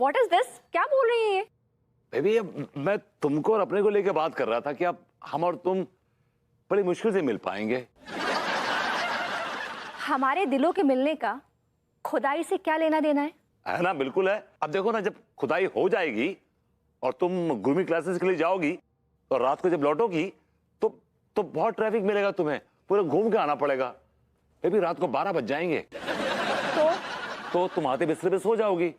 What is this? क्या बोल रही है ये? बेबी मैं तुमको और अपने को लेके बात कर रहा था कि अब हम और तुम बड़ी मुश्किल से मिल पाएंगे। हमारे दिलों के मिलने का खुदाई से क्या लेना देना है ना? बिल्कुल है। अब देखो ना, जब खुदाई हो जाएगी और तुम ग्रूमिंग क्लासेस के लिए जाओगी और रात को जब लौटोगी तो बहुत ट्रैफिक मिलेगा, तुम्हें पूरा घूम के आना पड़ेगा। बेबी रात को 12 बज जाएंगे तो तुम आते बिस्तर पे सो जाओगी।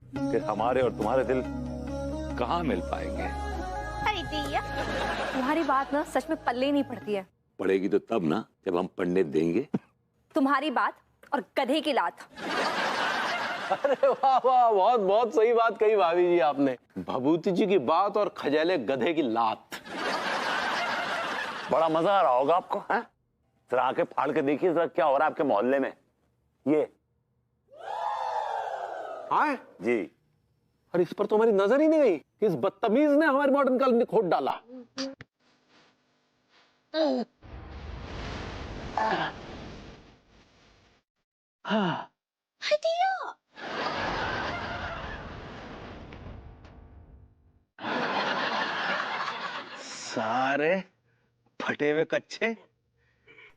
फिर हमारे और तुम्हारे दिल कहाँ मिल पाएंगे? तुम्हारी बात ना सच में पल्ले नहीं पड़ती है। पड़ेगी तो तब ना जब हम पढ़ने देंगे। तुम्हारी बात और गधे की लात। अरे वाह वाह, बहुत बहुत सही बात कही भाभी जी आपने। भभूति जी की बात और खजेले गधे की लात। बड़ा मजा आ रहा होगा आपको, हैं? जरा आंखें फाड़ के देखिए जरा क्या हो रहा है आपके मोहल्ले में। ये हाँ जी। और इस पर तो हमारी नजर ही नहीं गई कि इस बदतमीज ने हमारे मॉडर्न कल्चर में खोद डाला। सारे फटे हुए कच्चे,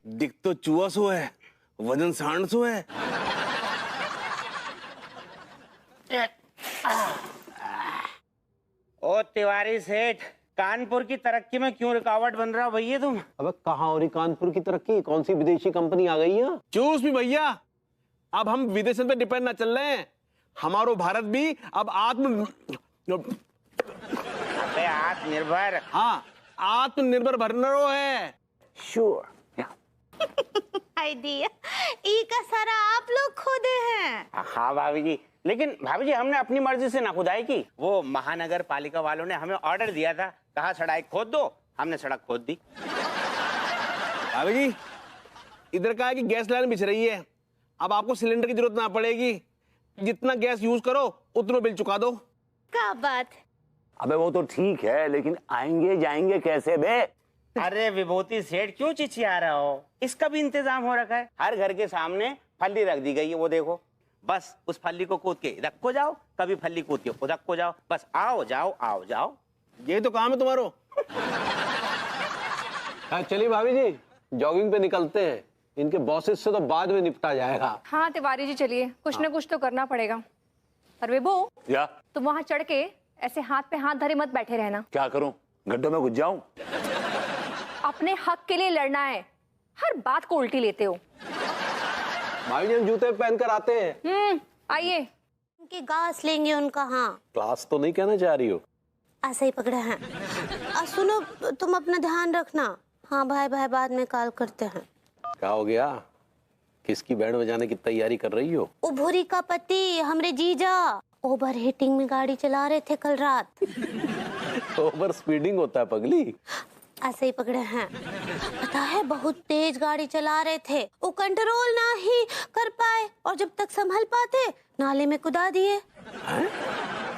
दिख तो चूहा सो है, वजन सांड सो है। ओ तिवारी सेठ, कानपुर की तरक्की में क्यों रुकावट बन रहा भैया तुम? अबे कहाँ हो रही कानपुर की तरक्की? कौन सी विदेशी कंपनी आ गई है? चूस भी भैया, अब हम विदेशन पे डिपेंड ना चल रहे हैं। हमारो भारत भी अब अबे आत्मनिर्भर। हाँ, आत्मनिर्भर भरनरो है। श्योर। आइडिया ई का सारा आप लोग खोदे हैं। हाँ भाभी जी, लेकिन भाभी जी हमने अपनी मर्जी से ना खुदाई की। वो महानगर पालिका वालों ने हमें ऑर्डर दिया था, कहा सड़क खोद दो, हमने सड़क खोद दी। भाभी जी इधर का है कि गैस लाइन बिछ रही है, अब आपको सिलेंडर की जरूरत ना पड़ेगी। जितना गैस यूज करो उतना बिल चुका दो। क्या बात? अबे वो तो ठीक है, लेकिन आएंगे जाएंगे कैसे बे? अरे विभूति सेठ क्यों चिचिया रहा हो? इसका भी इंतजाम हो रखा है। हर घर के सामने फल्ली रख दी गई है, वो देखो। बस उस फल्ली को कूद के इधर को जाओ, कभी फल्ली कूद के उधर को जाओ, बस आओ जाओ आओ जाओ। ये तो काम है तुम्हारो। चलिए भाभी जी जॉगिंग पे निकलते हैं, इनके बॉसेस से तो बाद में निपटा जाएगा। हाँ तिवारी जी चलिए, कुछ ना कुछ तो करना पड़ेगा। पर विभू, या तुम वहां चढ़ के ऐसे हाथ पे हाथ धरे मत बैठे रहना। क्या करूं? गड्ढों में घुस जाऊं? अपने हक के लिए लड़ना है, हर बात को उल्टी लेते हो। भाभी जी हम जूते पहन कर आते हैं। आइए। उनके घास लेंगे उनका। हाँ क्लास तो नहीं कहना चाह रही हो? ऐसे ही पकड़े हैं। सुनो तुम अपना ध्यान रखना। हाँ भाई भाई बाद में कॉल करते हैं। क्या हो गया? किसकी बैंड बजाने की तैयारी कर रही हो? उभूरी का पति हमरे जीजा ओवर हीटिंग में गाड़ी चला रहे थे कल रात। ओवर स्पीडिंग होता है पगली। ऐसे ही पकड़े हैं। पता है बहुत तेज गाड़ी चला रहे थे, वो कंट्रोल ना ही कर पाए और जब तक संभल पाते नाले में कुदा दिए।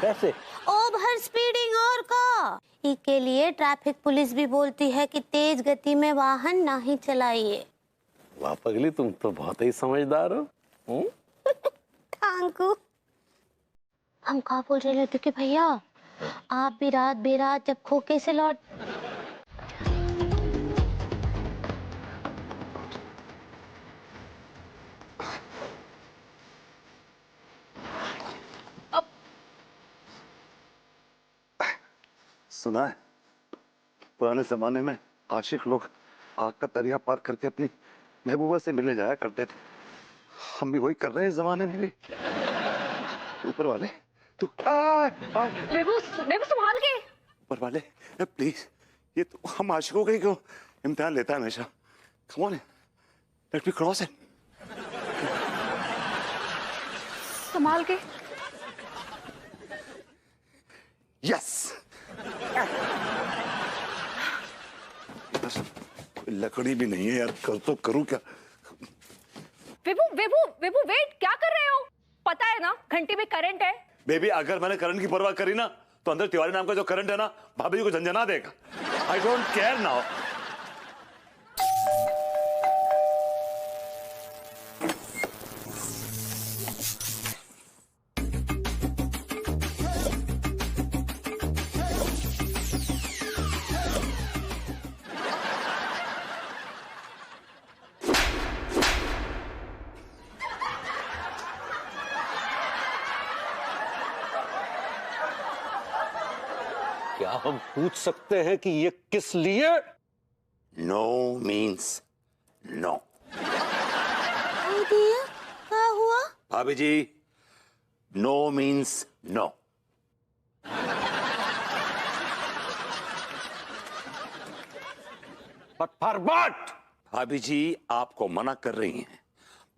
कैसे? ओवर स्पीडिंग और का। इसके लिए ट्रैफिक पुलिस भी बोलती है कि तेज गति में वाहन ना ही चलाइए। वाह पगली, तुम तो बहुत ही समझदार हो। Thank you. हम कहा बोल रहे थे कि भैया आप भी रात बेरात जब खोके से लौट। सुना है पुराने जमाने में आशिक लोग आग का दरिया पार करके अपनी महबूबा से मिलने जाया करते थे। हम भी वही कर रहे हैं इस जमाने में भी। ऊपर वाले तू विभू संभाल के। ऊपर वाले प्लीज, ये तो हम आशिकों का ही क्यों इम्तिहान लेता है हमेशा? Come on, let me cross it. संभाल के। यस। कोई लकड़ी भी नहीं है यार, कर तो करूं क्या? विभू विभू विभू वेट, क्या कर रहे हो? पता है ना घंटी में करंट है। बेबी अगर मैंने करंट की परवाह करी ना तो अंदर तिवारी नाम का जो करंट है ना भाभी जी को झंझना देगा। I don't care now. क्या हम पूछ सकते हैं कि ये किस लिए? No means no. क्या हुआ? भाभी जी, नो मीन्स नो। बट भाभी जी आपको मना कर रही हैं,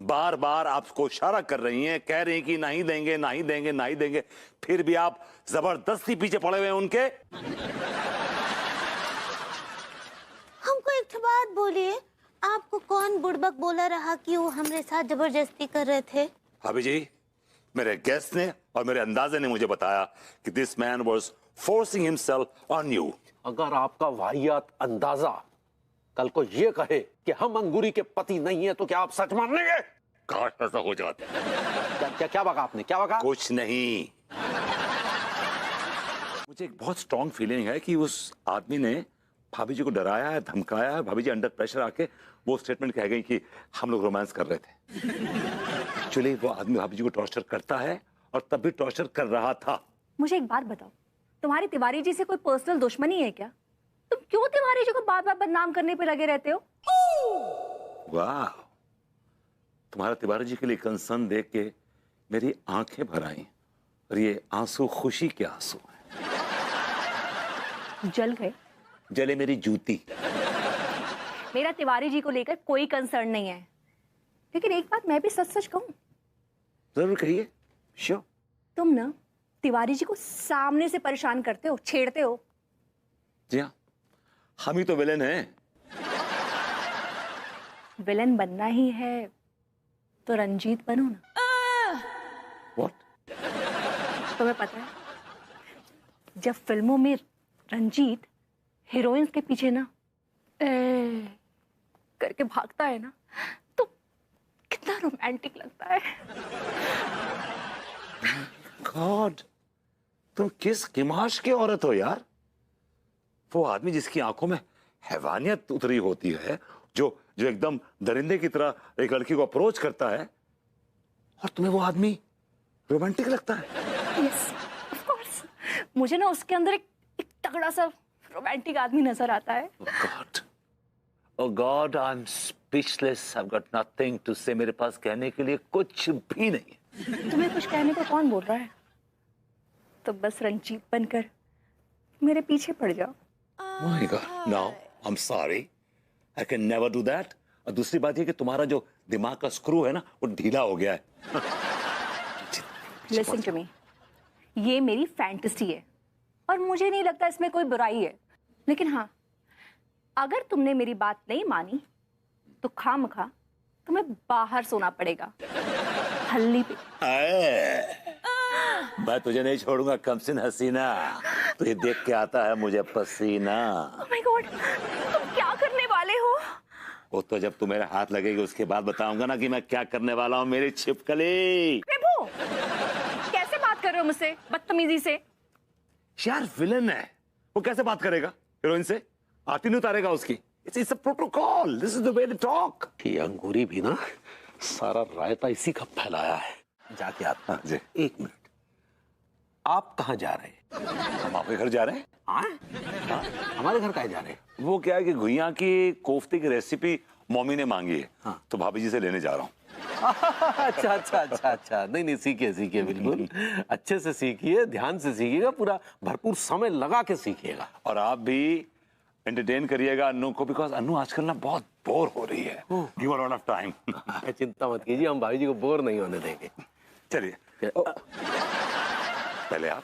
बार बार आपको इशारा कर रही हैं, कह रही हैं कि नहीं देंगे नहीं देंगे नहीं देंगे, फिर भी आप जबरदस्ती पीछे पड़े हुए हैं उनके। हमको एक बात बोलिए, आपको कौन बुड़बक बोला रहा कि वो हमारे साथ जबरदस्ती कर रहे थे? भाभी जी, मेरे गेस्ट ने और मेरे अंदाजे ने मुझे बताया कि this man was forcing himself on you. अगर आपका वाहियात अंदाजा कल को ये कहे कि हम अंगूरी के पति नहीं है तो क्या आप सच मान लेंगे? काश ऐसा हो जाता। क्या बका आपने, क्या बका? कुछ नहीं, मुझे एक बहुत स्ट्रॉन्ग फीलिंग है कि उस आदमी ने भाभी जी को डराया है, धमकाया है। भाभी जी अंडर प्रेशर आके वो स्टेटमेंट कह गई कि हम लोग रोमांस कर रहे थे। एक्चुअली वो आदमी भाभी जी को टॉर्चर करता है और तब भी टॉर्चर कर रहा था। मुझे एक बात बताओ, तुम्हारी तिवारी जी से कोई पर्सनल दुश्मनी है क्या? तुम क्यों तिवारी जी को बार बार बदनाम करने पे लगे रहते हो? वाह, तुम्हारा तिवारी जी के लिए कंसर्न देख के मेरी आंखें भर आई, और ये आंसू खुशी के आंसू हैं। जल गए? जले मेरी जूती। मेरा तिवारी जी को लेकर कोई कंसर्न नहीं है, लेकिन एक बात मैं भी सच सच कहूं, जरूर कहिए। श्योर। तुम ना तिवारी जी को सामने से परेशान करते हो, छेड़ते हो। जी हाँ, हम ही तो विलेन हैं। विलेन बनना ही है तो रंजीत बनो ना। व्हाट? तुम्हें पता है, जब फिल्मों में रंजीत हीरोइंस के पीछे ना करके भागता है ना, तो कितना रोमांटिक लगता है। गॉड, तुम किस किमाश की औरत हो यार। वो आदमी जिसकी आंखों में हैवानियत उतरी होती है, जो जो एकदम दरिंदे की तरह एक लड़की को अप्रोच करता है, और तुम्हें वो आदमी रोमांटिक लगता है। Yes, of course. मुझे ना उसके अंदर एक तगड़ा सा रोमांटिक आदमी नजर आता है। Oh God, I'm speechless. I've got nothing to say. मेरे पास कहने के लिए कुछ भी नहीं। तुम्हें कुछ कहने को कौन बोल रहा है? तो बस रंजीत बनकर मेरे पीछे पड़ जाओ। Oh my God, no, I'm sorry. I can never do that. और दूसरी बात ये कि तुम्हारा जो दिमाग का स्क्रू है ना, वो ढीला हो गया है। Listen to me. ये मेरी फैंटेसी है और मुझे नहीं लगता इसमें कोई बुराई है, लेकिन हाँ, अगर तुमने मेरी बात नहीं मानी तो खामखा तुम्हें बाहर सोना पड़ेगा, हल्ली पे। मैं तुझे नहीं छोड़ूंगा कमसिन हसीना, तुझे देख के आता है मुझे पसीना। Oh my God, तुम क्या करने वाले हो? वो तो जब तू मेरे हाथ लगेगी उसके बाद बताऊंगा ना कि मैं क्या करने वाला हूँ, मेरी छिपकली। प्रभु, कैसे बात कर रहे हो मुझसे बदतमीजी से? यार विलन है, वो कैसे बात करेगा हीरोइन से? आरती नहीं उतारेगा उसकी। It's a protocol. This is the way to talk. ये अंगूरी भी ना सारा रायता इसी का फैलाया है। जाके आता। हाँ जी। एक मिनट, आप कहाँ जा रहे हैं? हम आपके घर जा रहे हैं। हाँ? हमारे घर कहाँ जा रहे हैं? वो क्या है कि घुइयां की कोफ्ते की रेसिपी मम्मी ने मांगी है, हाँ। तो भाभी जी से लेने जा रहा हूँ। अच्छा, नहीं सीखिए बिल्कुल अच्छे से सीखिए, ध्यान से सीखिएगा, पूरा भरपूर समय लगा के सीखिएगा। और आप भी एंटरटेन करिएगा अन्नू को, बिकॉज अन्नू आजकल ना बहुत बोर हो रही है। Give a lot of time. चिंता मत कीजिए, हम भाभी जी को बोर नहीं होने देंगे। चलिए। पहले आप।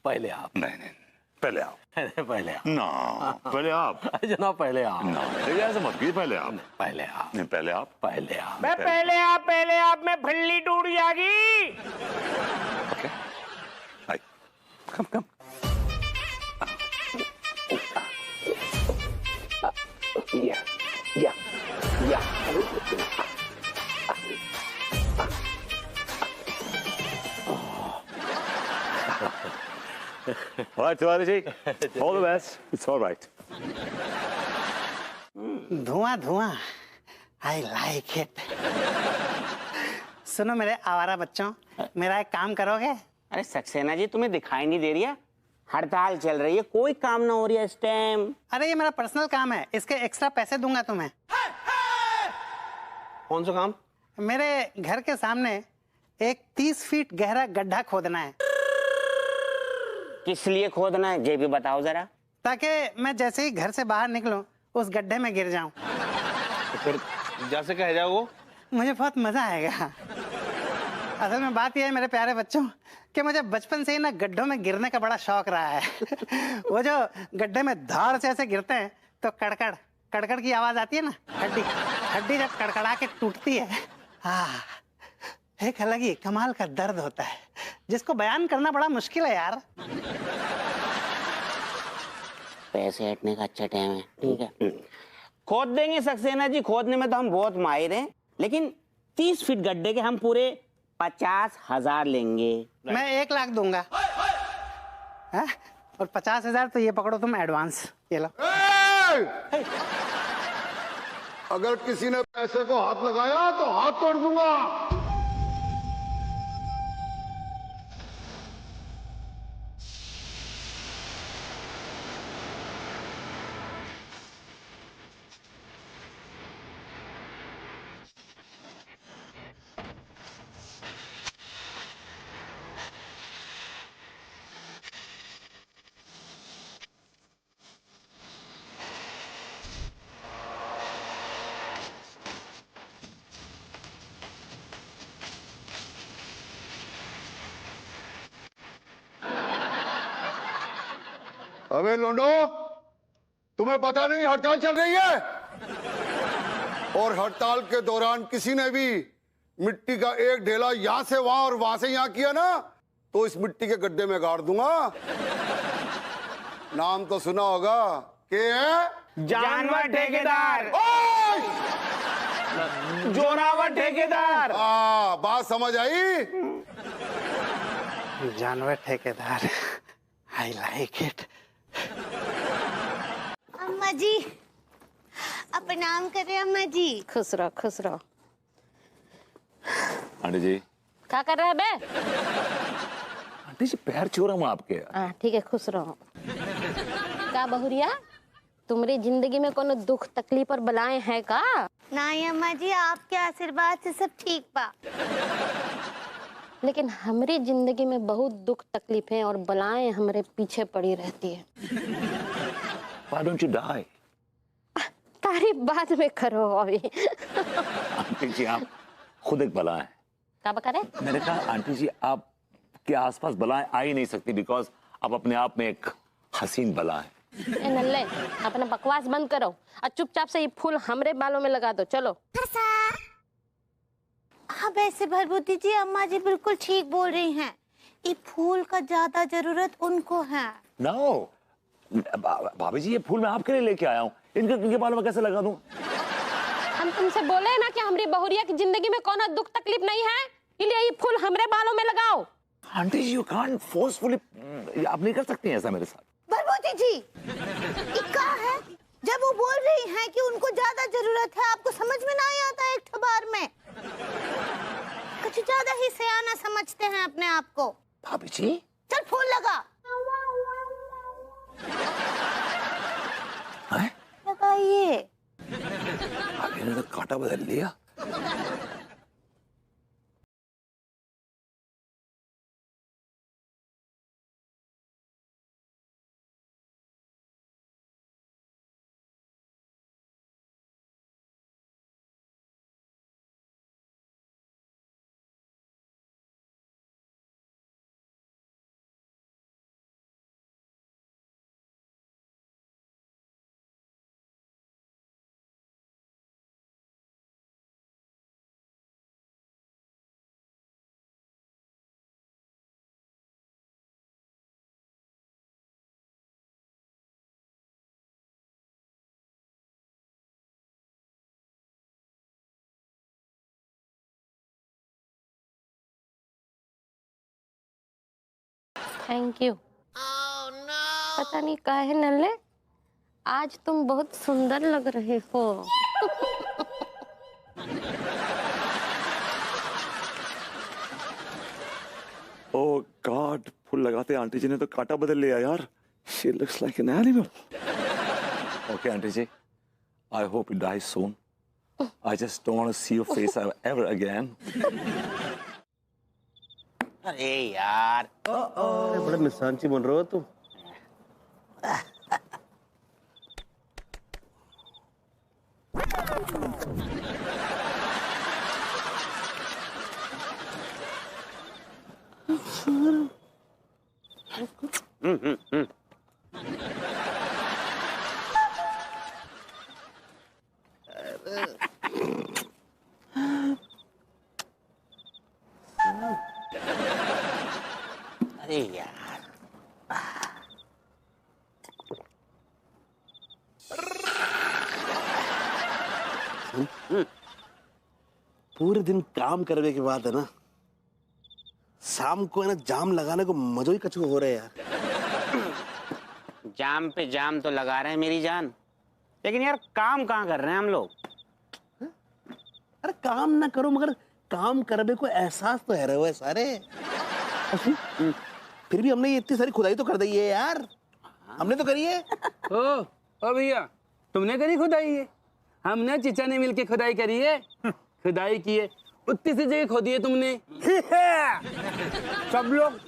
पहले आप। नहीं, पहले आप। पहले आप। ना, पहले आप। जनाब पहले आप। ना, ऐसे मत कीजिए, पहले आप। पहले आप। नहीं, पहले आप। पहले आप। पहले आप में फल्ली टूट जाएगी। ओके, हाय, कम। या। All right, Tiwari ji, all the best. It's all right. धुआं आई लाइक इट। सुनो मेरे आवारा बच्चों, मेरा एक काम करोगे? अरे सक्सेना जी, तुम्हें दिखाई नहीं दे रही है? हड़ताल चल रही है, कोई काम ना हो रही है इस टाइम। अरे ये मेरा पर्सनल काम है, इसके एक्स्ट्रा पैसे दूंगा तुम्हें। कौन सा काम? मेरे घर के सामने एक 30 फीट गहरा गड्ढा खोदना है, किस लिए खोदना है ये भी बताओ जरा। ताकि मैं जैसे ही घर से बाहर निकलूं उस गड्ढे में गिर जाऊं। तो फिर जैसे कह जाओ, मुझे बहुत मजा आएगा। असल में बात यह है मेरे प्यारे बच्चों कि मुझे बचपन से ही ना गड्ढों में गिरने का बड़ा शौक रहा है। वो जो गड्ढे में धाड़ से ऐसे गिरते हैं तो कड़कड़ कड़कड़ की आवाज आती है ना, हड्डी हड्डी जब कड़कड़ा के टूटती है, एक अलग ही कमाल का दर्द होता है जिसको बयान करना बड़ा मुश्किल है यार। पैसे हटने का अच्छा टाइम है, ठीक है। खोद देंगे सक्सेना जी, खोदने में तो हम बहुत माहिर हैं, लेकिन 30 फीट गड्ढे के हम पूरे 50,000 लेंगे। मैं 1 लाख दूंगा है? और 50,000 तो ये पकड़ो तुम एडवांस, ये लो। अगर किसी ने पैसे को हाथ लगाया तो हाथ तोड़ दूंगा। अबे लोंडो, तुम्हें पता नहीं हड़ताल चल रही है? और हड़ताल के दौरान किसी ने भी मिट्टी का एक ढेला यहां से वहां और वहां से यहां किया ना, तो इस मिट्टी के गड्ढे में गाड़ दूंगा। नाम तो सुना होगा, के है? जानवर ठेकेदार। जोरावर ठेकेदार। बात समझ आई? जानवर ठेकेदार, आई लाइक इट। अम्मा जी, प्रणाम करें अम्मा जी। खुश रहो खुश रहो। आंटी जी, क्या कर रहे हैं बे? आंटी जी पैर छू रहा हूँ आपके। हाँ ठीक है, खुश रहो। का बहुरिया, तुम्हारी जिंदगी में कोनो दुख तकलीफ और बलाएं हैं का? नहीं अम्मा जी, आपके आशीर्वाद से सब ठीक बा। लेकिन हमारी जिंदगी में बहुत दुख तकलीफें और बलाएं हमारे पीछे पड़ी रहती है। Why don't you die? तारीफ बाद में करो अभी। आंटी जी आप खुद एक बला है। क्या बका रहे? मैंने कहा आंटी जी आप के आसपास बलाएं आ ही नहीं सकती, बिकॉज आप अपने आप में एक हसीन बला है। ए नल्ले, अपना बकवास बंद करो और चुपचाप से ये फूल हमरे बालों में लगा दो। चलो। हाँ वैसे भरभूति जी, अम्मा जी बिल्कुल ठीक बोल रही हैं। ये फूल का ज्यादा जरूरत उनको है। नो भाभी जी, ये फूल मैं आपके लिए लेके आया हूँ, इनके बालों में कैसे लगा दूं? हम तुमसे बोले ना कि हमारी बहुरिया की जिंदगी में कोनो दुख तकलीफ नहीं है, इसलिए ये फूल हमरे बालों में लगाओ। आंटी जी, यू कांट फोर्सफुली, आप नहीं कर सकती हैं ऐसा मेरे साथ। भरभूति जी, ये क्या है? जब वो बोल रही हैं कि उनको ज्यादा जरूरत है, आपको समझ में नहीं आता एक बार में? कुछ ज्यादा ही सयाना समझते हैं अपने आप को। भाभी जी, चल फूल लगा। हैं? लगाइए। भाभी ने तो कांटा बदल लिया। Thank you. पता नहीं काहे नल्ले, आज तुम बहुत सुंदर लग रहे हो। ओह गॉड, फूल लगाते आंटी जी ने तो कांटा बदल लिया यार। She looks like an animal. Okay, aunty जी, I hope you die soon. I just don't want to see your face ever again. अरे यार, बड़े मिसांची बन रहे हो तुम। अरे यार, पूरे दिन काम करने के बाद है ना, शाम को है ना जाम लगाने को मजो ही कछु हो रहा है यार। जाम पे जाम तो लगा रहे हैं मेरी जान, लेकिन यार काम कहाँ कर रहे हैं हम लोग। अरे काम ना करो मगर काम करने को एहसास तो है रहे सारे। फिर भी हमने ये इतनी सारी खुदाई तो कर दी है यार, हमने तो करी है। ओ भैया, तुमने करी खुदाई है? हमने चिचा ने मिलके खुदाई करी है। खुदाई की है, उतनी सी जगह खोदी है तुमने। सब लोग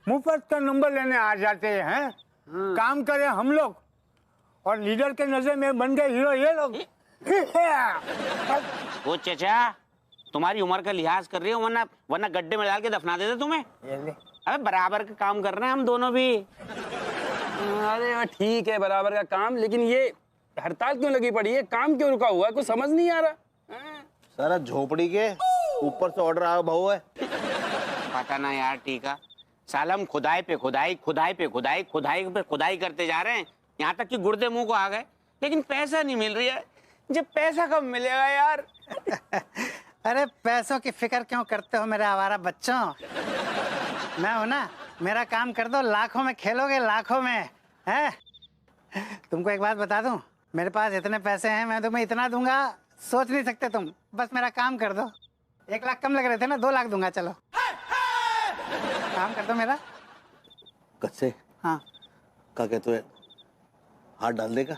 मुफ्त का नंबर लेने आ जाते हैं। काम करें हम लोग और लीडर के नजर में बन गए हीरो ये लोग। वो चचा तुम्हारी उम्र का लिहाज कर रही हो, वरना गड्ढे में डाल के दफना देते तुम्हें। अबे बराबर का काम कर रहे हैं हम दोनों भी। अरे ठीक है बराबर का काम, लेकिन ये हड़ताल क्यों लगी पड़ी है? काम क्यों रुका हुआ है? कुछ समझ नहीं आ रहा। सारा झोपड़ी के ऊपर से ऑर्डर आया भाव है। पता ना यार, टीका साल हम खुदाई पे खुदाई, खुदाई पे खुदाई, खुदाई पे खुदाई करते जा रहे हैं, यहाँ तक कि गुर्दे मुंह को आ गए, लेकिन पैसा नहीं मिल रही है। जब पैसा कब मिलेगा यार? अरे पैसों की फिक्र क्यों करते हो मेरे आवारा बच्चों? मैं हूं ना, मेरा काम कर दो, लाखों में खेलोगे, लाखों में। है तुमको एक बात बता दूं, मेरे पास इतने पैसे हैं, मैं तुम्हें इतना दूंगा सोच नहीं सकते तुम। बस मेरा काम कर दो। 1 लाख कम लग रहे थे ना, 2 लाख दूंगा। चलो काम कर दो मेरा। कच्चे हाँ क्या कहते हैं, हाथ डाल देगा?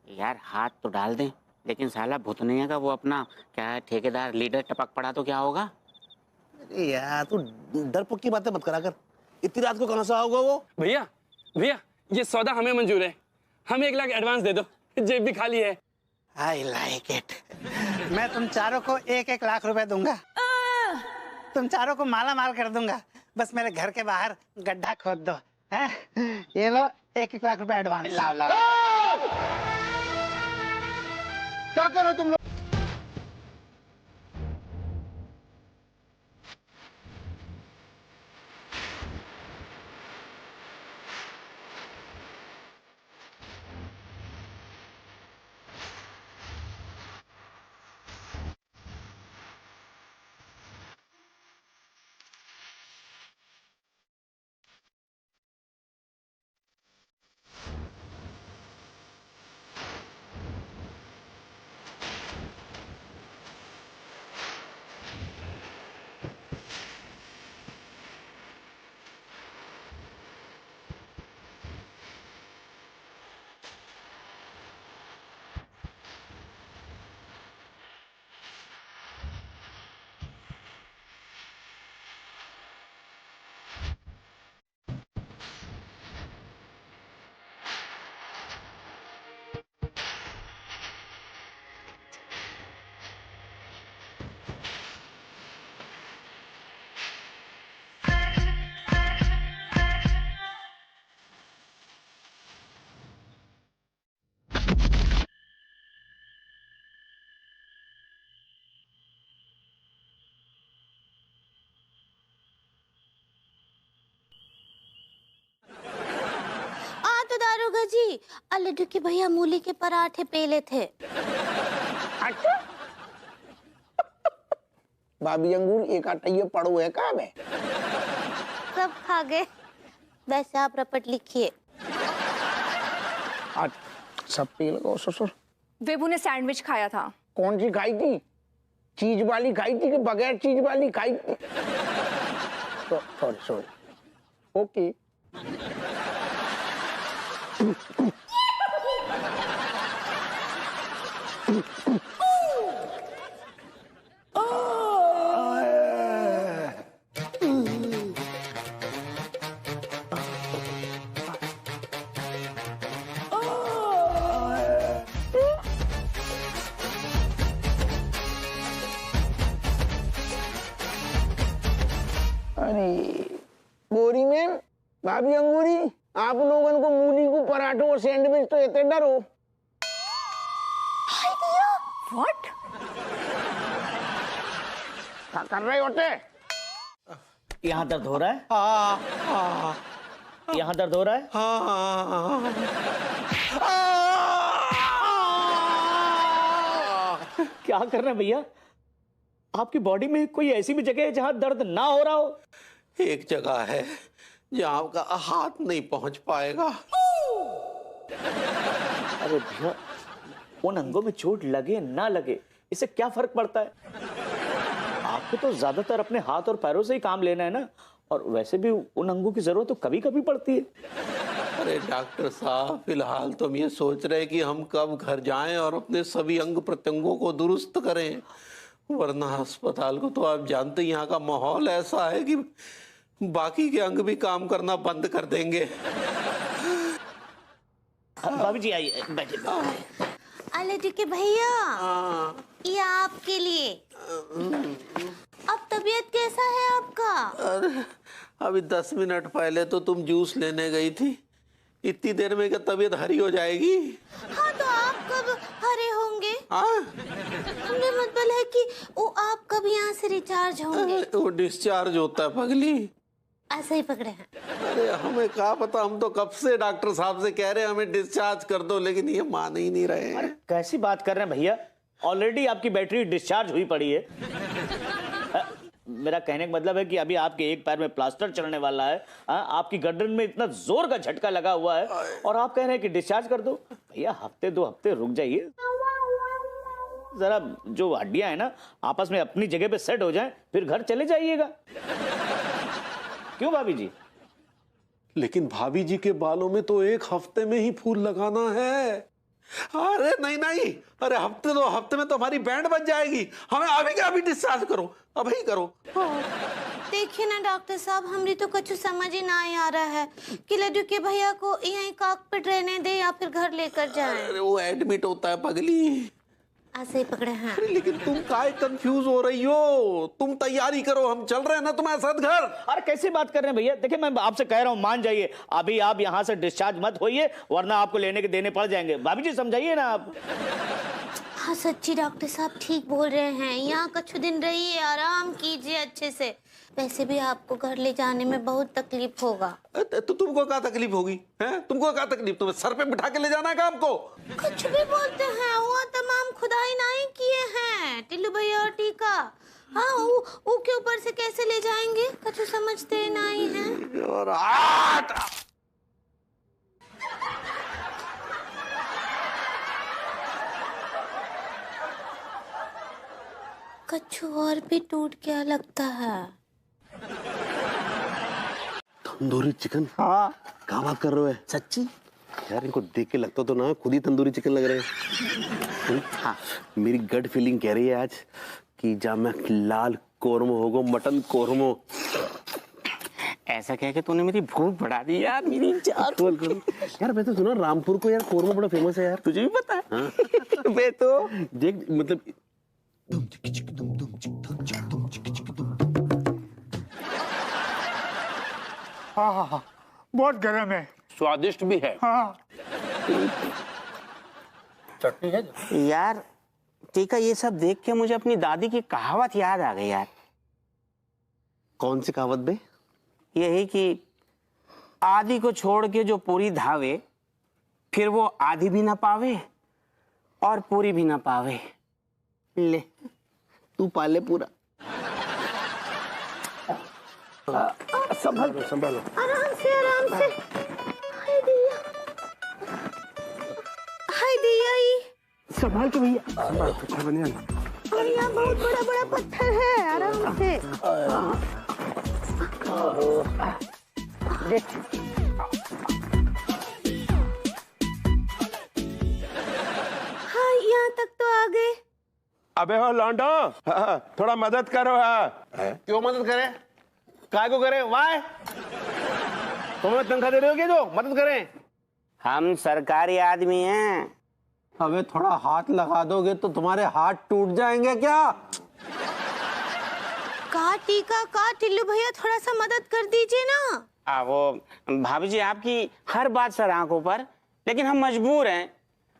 यार हाथ तो डाल दें, लेकिन साला भुतनिया का वो अपना क्या है, ठेकेदार लीडर टपक पड़ा तो क्या होगा? अरे यार तू डरपोक की बातें मत करा कर। इतनी रात को कहाँ से आओगे वो? भैया भैया, ये सौदा हमें मंजूर है। हमें 1 लाख एडवांस दे दो, जेब भी खाली है। I like it. मैं तुम चारों को 1-1 लाख रुपए दूंगा। तुम चारों को माला माल कर दूंगा। बस मेरे घर के बाहर गड्ढा खोद दो। है ये लो 1-1 लाख रुपए एडवांस। लाओ लाओ। क्या कर रहे हो तुम लोग? दारोगा जी, लड्डू के भैया मूली के पराठे पेले थे। भाभी अंगूर एक आटा ये पड़ो है कहाँ में? सब खा गए। वैसे आप रपट लिखिए। आज सब पी लो ससुर। विभू ने सैंडविच खाया था। कौन सी खाई थी? चीज वाली खाई थी कि बगैर चीज वाली खाई थी? Sorry sorry. ओके। गोरी मैम, भाभी अंगूरी, आप लोगन को मूली को पराठों और सैंडविच तो इतने डर हो। व्हाट? क्या कर रहे होते? यहाँ दर्द हो रहा है? यहाँ दर्द हो रहा है? क्या कर रहे हैं भैया? आपकी बॉडी में कोई ऐसी भी जगह है जहां दर्द ना हो रहा हो? एक जगह है जहां आपका हाथ नहीं पहुंच पाएगा। अरे भैया, उन अंगों में चोट लगे ना लगे इससे क्या फर्क पड़ता है? आपको तो ज्यादातर अपने हाथ और पैरों से ही काम लेना है ना, और वैसे भी उन अंगों की जरूरत तो कभी कभी पड़ती है। अरे डॉक्टर साहब, फिलहाल तो हम ये सोच रहे हैं कि हम कब घर जाएं और अपने सभी अंग प्रत्यंगों को दुरुस्त करें, वरना अस्पताल को तो आप जानते हैं यहाँ का माहौल ऐसा है कि बाकी के अंग भी काम करना बंद कर देंगे। भाभी जी आइए, बैठिए। अले के भैया, ये आपके लिए। अब तबीयत कैसा है आपका? अरे अभी 10 मिनट पहले तो तुम जूस लेने गई थी, इतनी देर में क्या तबीयत हरी हो जाएगी? हाँ, तो आप कब हरे होंगे? हमने मतलब है कि वो आप कब यहाँ से रिचार्ज होंगे? वो डिस्चार्ज होता है पगली। ऐसे ही पकड़े हैं। अरे हमें क्या पता, हम तो कब से डॉक्टर साहब से कह रहे हैं हमें डिस्चार्ज कर दो, लेकिन ये मान ही नहीं रहे हैं। कैसी बात कर रहे हैं भैया? ऑलरेडी आपकी बैटरी डिस्चार्ज हुई पड़ी है। मेरा कहने का मतलब है कि अभी आपके एक पैर में प्लास्टर चढ़ने वाला है, आपकी गर्दन में इतना जोर का झटका लगा हुआ है और आप कह रहे हैं कि डिस्चार्ज कर दो। भैया हफ्ते 2 हफ्ते रुक जाइए, जरा जो हड्डियां है ना आपस में अपनी जगह पे सेट हो जाएं, फिर घर चले जाइएगा। क्यों भाभी जी? लेकिन भाभी जी के बालों में तो 1 हफ्ते में ही फूल लगाना है। अरे नहीं नहीं, अरे हफ्ते 2 हफ्ते में तो हमारी बैंड बज जाएगी। हमें अभी क्या, अभी डिस्चार्ज करो, अभी करो। देखिए ना डॉक्टर साहब, हमरी तो कुछ समझ ही ना आ रहा है कि लड्डू के भैया को यहीं कॉकपिट रहने दे या फिर घर लेकर जाएं। अरे वो एडमिट होता है पगली। ऐसे ही पकड़े हैं। अरे लेकिन तुम काहे कंफ्यूज हो रही हो? तुम तैयारी करो, हम चल रहे हैं ना तुम्हारे साथ घर। अरे कैसी बात कर रहे हैं भैया? देखिए मैं आपसे कह रहा हूँ, मान जाइए, अभी आप यहाँ से डिस्चार्ज मत होइए, वरना आपको लेने के देने पड़ जाएंगे। भाभी जी समझाइए ना आप। हाँ सच्ची डॉक्टर साहब ठीक बोल रहे हैं, यहाँ कुछ दिन रहिए, आराम कीजिए अच्छे से। वैसे भी आपको घर ले जाने में बहुत तकलीफ होगा। तो तुमको क्या तकलीफ होगी? हैं? तुमको क्या तकलीफ? तुम्हें सर पे बिठा के ले जाना है क्या हमको? कुछ भी बोलते हैं, वो तमाम खुदाई नहीं किए हैं टिल्लू भैया और टीका। हाँ, वो के ऊपर से कैसे ले जाएंगे, कुछ समझते नहीं हैं। और कछु और भी टूट गया लगता है। तंदूरी चिकन? हाँ। क्या बात कर रहे हो? सच्ची? यार इनको देख के लगता तो ना खुद ही तंदूरी चिकन लग रहे हैं। हाँ। मेरी गट फीलिंग कह रही है आज कि जब मैं लाल कोरमो होगा, मटन कोरमो। ऐसा कह के तूने मेरी भूख बढ़ा दी यार, मेरी यार मैं तो सुना रामपुर को यार कोरमा बड़ा फेमस है यार, तुझे भी पता है? हाँ। मैं तो देख मतलब हाँ हाँ हाँ, बहुत गर्म है, स्वादिष्ट भी है। हाँ। चटनी है यार। टीका, ये सब देख के मुझे अपनी दादी की कहावत याद आ गई यार। कौन सी कहावत बे? यही कि आधी को छोड़ के जो पूरी धावे, फिर वो आधी भी ना पावे और पूरी भी ना पावे। ले तू पाले पूरा। संभालो संभालो, आराम से आराम से। हाय दिया, हाय दिया ही। संभाल के भैया, संभाल के बनिया। और यहाँ बहुत बड़ा बड़ा पत्थर है, आराम से। हाँ यहाँ तक तो आ गए। अबे हो लौंडो, थोड़ा मदद करो। क्यों मदद करे? काय को करे? वाय तुम्हें तनख्वाह दे रहे हो क्या जो मदद करें? हम सरकारी आदमी हैं। अबे थोड़ा हाथ लगा दोगे तो तुम्हारे हाथ टूट जाएंगे क्या? का टीका का टिल्लू भैया, थोड़ा सा मदद कर दीजिए ना। वो भाभी जी आपकी हर बात सर आंखों पर, लेकिन हम मजबूर हैं,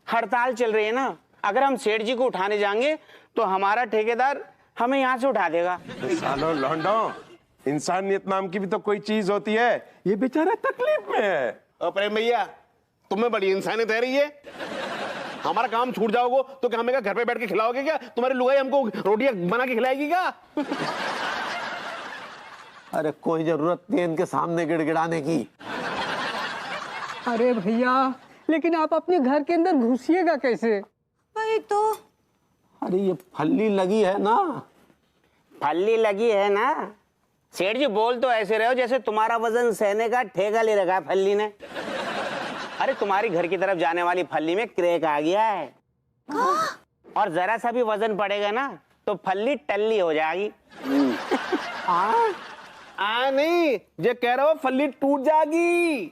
हड़ताल चल रही है ना। अगर हम सेठ जी को उठाने जाएंगे तो हमारा ठेकेदार हमें यहाँ से उठा देगा। सालो लौंडो, इंसानियत नाम की भी तो कोई चीज होती है। ये बेचारा तकलीफ में है। प्रेम भैया, तुम्हें बड़ी इंसानियत है रही है। हमारा काम छूट जाओगे तो क्या हमें घर पे बैठ के खिलाओगे क्या? तुम्हारी लुगाई हमको रोटियां बना के खिलाएगी क्या? अरे कोई जरूरत नहीं इनके सामने गिड़गिड़ाने की। अरे भैया, लेकिन आप अपने घर के अंदर घुसिएगा कैसे? वही तो। अरे ये फल्ली लगी है ना। फल्ली लगी है ना? सेठ जी बोल तो ऐसे रहे हो जैसे तुम्हारा वजन सहने का ठेका ले रखा है फल्ली ने। अरे तुम्हारी घर की तरफ जाने वाली फल्ली में क्रैक आ गया है, और जरा सा भी वजन पड़ेगा ना तो फल्ली टल्ली हो जाएगी। नहीं, ये कह रहा हो फल्ली टूट जाएगी।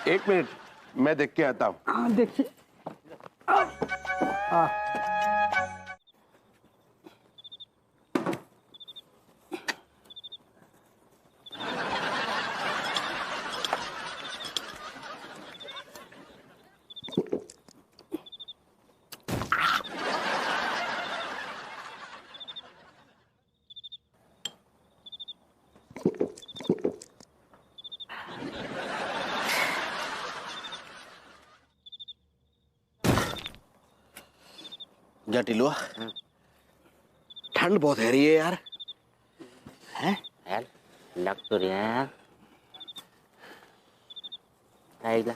एक मिनट, मैं देख के आता हूँ। देखिए, जा टिलुआ, ठंड बहुत है रही है यार। हैं? यार लग तो रहा है यार। आएगा।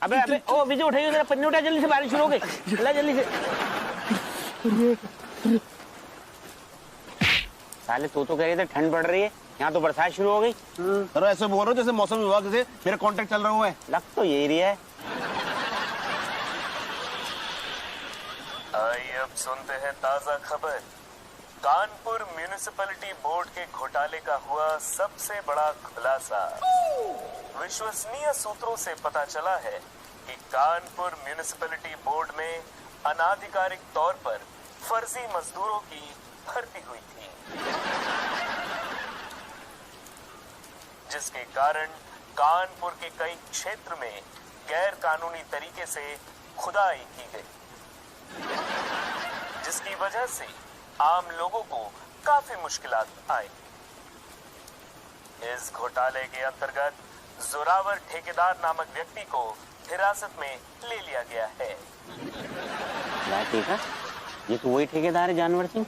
अबे अबे ओ विजय उठाइए जरा, पन्नी उठा जल्दी से, बारिश शुरू हो गई। ला जल्दी से। साले तो कह रहे थे ठंड पड़ रही है, यहाँ तो बरसात शुरू हो गई। अरे ऐसे बोल रहे हो जैसे मौसम विभाग से मेरा कॉन्ट्रैक्ट चल रहा हुआ है। लग तो यही रही है। आइए अब सुनते हैं ताजा खबर। कानपुर म्यूनिसिपैलिटी बोर्ड के घोटाले का हुआ सबसे बड़ा खुलासा। विश्वसनीय सूत्रों से पता चला है कि कानपुर म्यूनिसिपैलिटी बोर्ड में अनाधिकारिक तौर पर फर्जी मजदूरों की भर्ती हुई थी, जिसके कारण कानपुर के कई क्षेत्र में गैर कानूनी तरीके से खुदाई की गई, जिसकी वजह से आम लोगों को काफी मुश्किलात आई। इस घोटाले के अंतर्गत जोरावर ठेकेदार नामक व्यक्ति को हिरासत में ले लिया गया है। ठीक है, ये तो वही ठेकेदार है जानवर सिंह।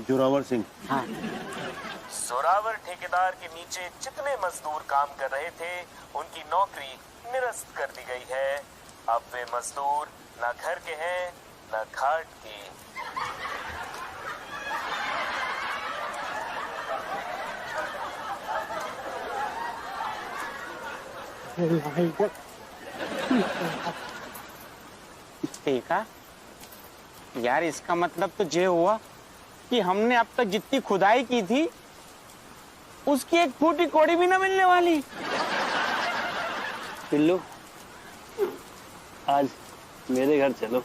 जोरावर सिंह। हाँ। जोरावर ठेकेदार के नीचे जितने मजदूर काम कर रहे थे उनकी नौकरी निरस्त कर दी गई है। अब वे मजदूर न घर के हैं न घाट के। देखा यार, इसका मतलब तो ये हुआ कि हमने अब तक जितनी खुदाई की थी उसकी एक फूटी कौड़ी भी ना मिलने वाली। पिल्लू, आज मेरे घर चलो।